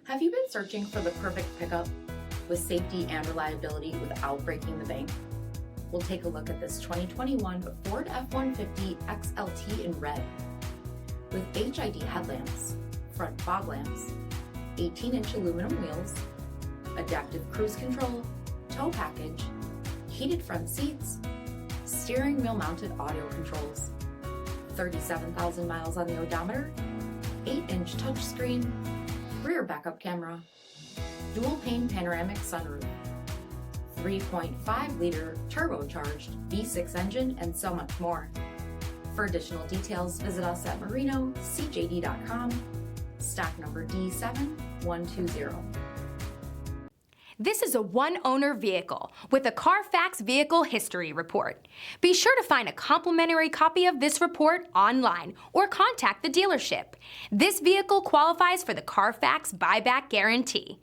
Have you been searching for the perfect pickup with safety and reliability without breaking the bank? We'll take a look at this 2021 Ford F-150 XLT in red. With HID headlamps, front fog lamps, 18-inch aluminum wheels, adaptive cruise control, tow package, heated front seats, steering wheel mounted audio controls, 37,000 miles on the odometer, 8-inch touchscreen, rear backup camera, dual pane panoramic sunroof, 3.5-liter turbocharged V6 engine, and so much more. For additional details, visit us at MarinoCJD.com, stock number D7120. This is a one-owner vehicle with a Carfax Vehicle History Report. Be sure to find a complimentary copy of this report online or contact the dealership. This vehicle qualifies for the Carfax Buyback Guarantee.